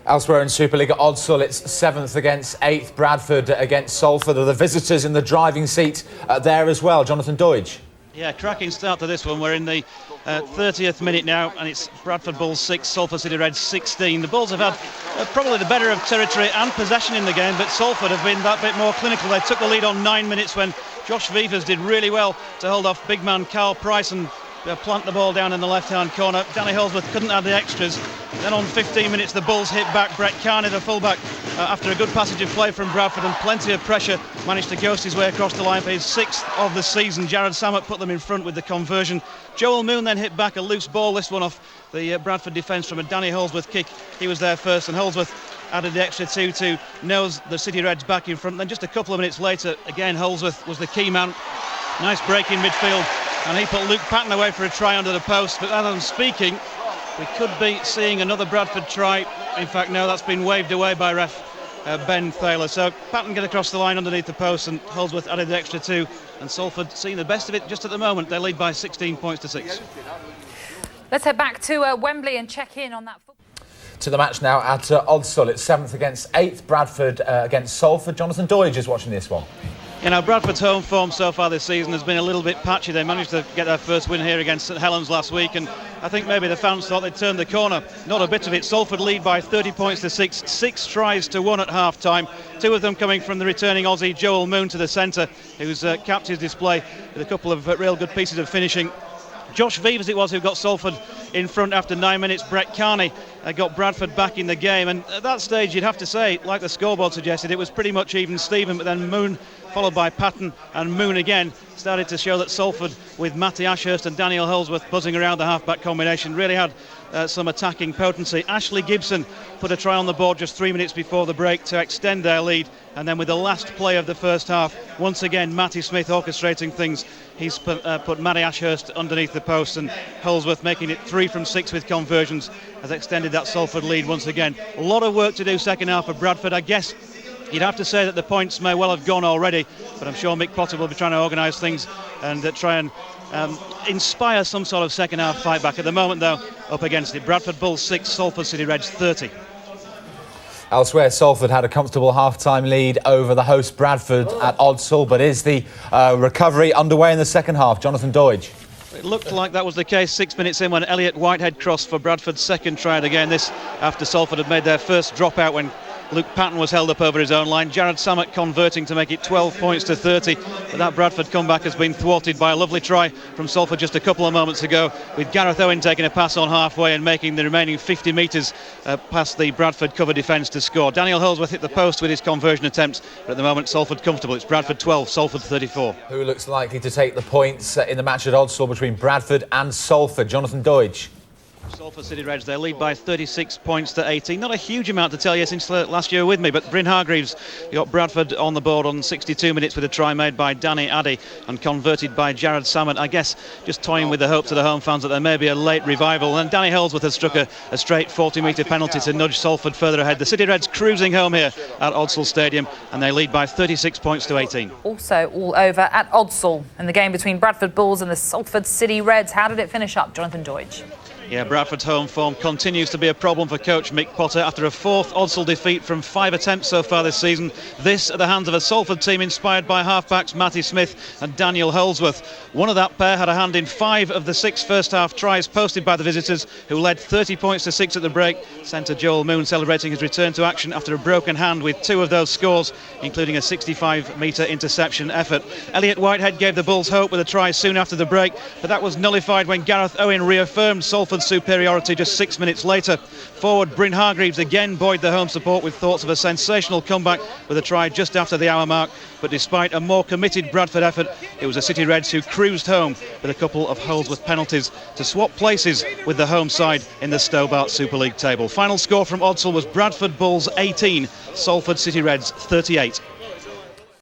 Elsewhere in Super League at Odsal, it's 7th against 8th. Bradford against Salford. Are the visitors in the driving seat there as well? Jonathan Doidge. Yeah, cracking start to this one. We're in the 30th minute now, and it's Bradford Bulls 6, Salford City Reds 16. The Bulls have had probably the better of territory and possession in the game, but Salford have been that bit more clinical. They took the lead on 9 minutes when Josh Vivers did really well to hold off big man Carl Price and plant the ball down in the left-hand corner. Danny Holdsworth couldn't add the extras. Then on 15 minutes, the Bulls hit back. Brett Carney, the fullback, after a good passage of play from Bradford and plenty of pressure, managed to ghost his way across the line for his 6th of the season. Jared Samet put them in front with the conversion. Joel Moon then hit back a loose ball, this one off the Bradford defence from a Danny Holdsworth kick. He was there first, and Holdsworth added the extra 2 to nose the City Reds back in front. Then just a couple of minutes later, again, Holdsworth was the key man. Nice break in midfield, and he put Luke Patton away for a try under the post. But as I'm speaking, we could be seeing another Bradford try. In fact, no, that's been waved away by ref Ben Thaler. So Patton get across the line underneath the post, and Holdsworth added the extra 2. And Salford seeing the best of it just at the moment. They lead by 16 points to 6. Let's head back to Wembley and check in on that. To the match now at Odsal. It's 7th against 8th. Bradford against Salford. Jonathan Doidge is watching this one. You know, Bradford's home form so far this season has been a little bit patchy. They managed to get their first win here against St Helens last week, and I think maybe the fans thought they'd turned the corner. Not a bit of it. Salford lead by 30 points to 6. 6 tries to 1 at half-time. 2 of them coming from the returning Aussie Joel Moon to the centre, who's capped his display with a couple of real good pieces of finishing. Josh Vivers it was who got Salford in front after 9 minutes. Brett Carney got Bradford back in the game, and at that stage you'd have to say, like the scoreboard suggested, it was pretty much even Steven, but then Moon, followed by Patton and Moon again, started to show that Salford, with Matty Ashurst and Daniel Holdsworth buzzing around the half-back combination, really had some attacking potency. Ashley Gibson put a try on the board just 3 minutes before the break to extend their lead, and then with the last play of the first half, once again Matty Smith orchestrating things. He's put Matty Ashurst underneath the post, and Holdsworth making it 3 from 6 with conversions has extended that Salford lead once again. A lot of work to do second half for Bradford. I guess you'd have to say that the points may well have gone already, but I'm sure Mick Potter will be trying to organise things and try and inspire some sort of second half fight back. At the moment though, up against it. Bradford Bulls 6, Salford City Reds 30. Elsewhere, Salford had a comfortable half-time lead over the host Bradford at Odsal, but is the recovery underway in the second half? Jonathan Doidge. It looked like that was the case 6 minutes in when Elliot Whitehead crossed for Bradford's second try, and again this after Salford had made their first dropout when Luke Patton was held up over his own line. Jared Samet converting to make it 12 points to 30, but that Bradford comeback has been thwarted by a lovely try from Salford just a couple of moments ago, with Gareth Owen taking a pass on halfway and making the remaining 50 metres past the Bradford cover defence to score. Daniel Holdsworth hit the post with his conversion attempt, but at the moment Salford comfortable. It's Bradford 12, Salford 34. Who looks likely to take the points in the match at Odsal between Bradford and Salford? Jonathan Doidge. Salford City Reds, they lead by 36 points to 18. Not a huge amount to tell you since last year with me, but Bryn Hargreaves got Bradford on the board on 62 minutes with a try made by Danny Addy and converted by Jared Samet. I guess just toying with the hopes of the home fans that there may be a late revival. And Danny Holdsworth has struck a straight 40-metre penalty to nudge Salford further ahead. The City Reds cruising home here at Odsal Stadium, and they lead by 36 points to 18. Also all over at Odsal in the game between Bradford Bulls and the Salford City Reds. How did it finish up, Jonathan Doidge? Yeah, Bradford's home form continues to be a problem for coach Mick Potter after a 4th Odsal defeat from 5 attempts so far this season. This at the hands of a Salford team inspired by halfbacks Matty Smith and Daniel Holdsworth. One of that pair had a hand in 5 of the 6 first half tries posted by the visitors, who led 30 points to 6 at the break. Centre Joel Moon celebrating his return to action after a broken hand with 2 of those scores, including a 65-metre interception effort. Elliot Whitehead gave the Bulls hope with a try soon after the break, but that was nullified when Gareth Owen reaffirmed Salford's superiority just 6 minutes later. Forward Bryn Hargreaves again buoyed the home support with thoughts of a sensational comeback with a try just after the hour mark, but despite a more committed Bradford effort, it was the City Reds who cruised home with a couple of Holdsworth penalties to swap places with the home side in the Stobart Super League table. Final score from Odsal was Bradford Bulls 18, Salford City Reds 38.